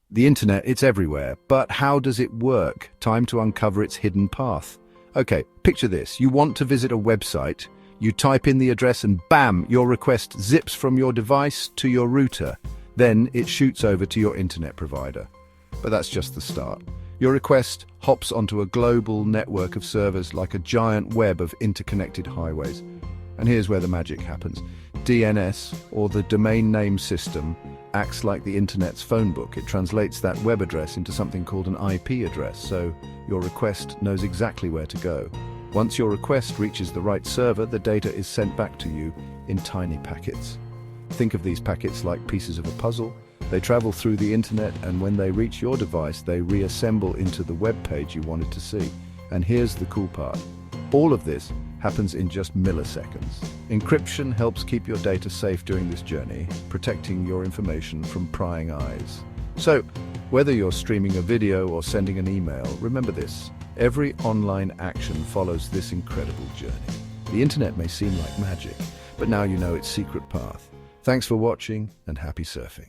The internet, it's everywhere, but how does it work? Time to uncover its hidden path. Okay, picture this. You want to visit a website, you type in the address and bam, your request zips from your device to your router. Then it shoots over to your internet provider. But that's just the start. Your request hops onto a global network of servers like a giant web of interconnected highways. And here's where the magic happens. DNS, or the domain name system, acts like the internet's phone book. It translates that web address into something called an IP address, so your request knows exactly where to go. Once your request reaches the right server, the data is sent back to you in tiny packets. Think of these packets like pieces of a puzzle. They travel through the internet, and when they reach your device, they reassemble into the web page you wanted to see. And here's the cool part. All of this happens in just milliseconds. Encryption helps keep your data safe during this journey, protecting your information from prying eyes. So, whether you're streaming a video or sending an email, remember this: every online action follows this incredible journey. The internet may seem like magic, but now you know its secret path. Thanks for watching, and happy surfing.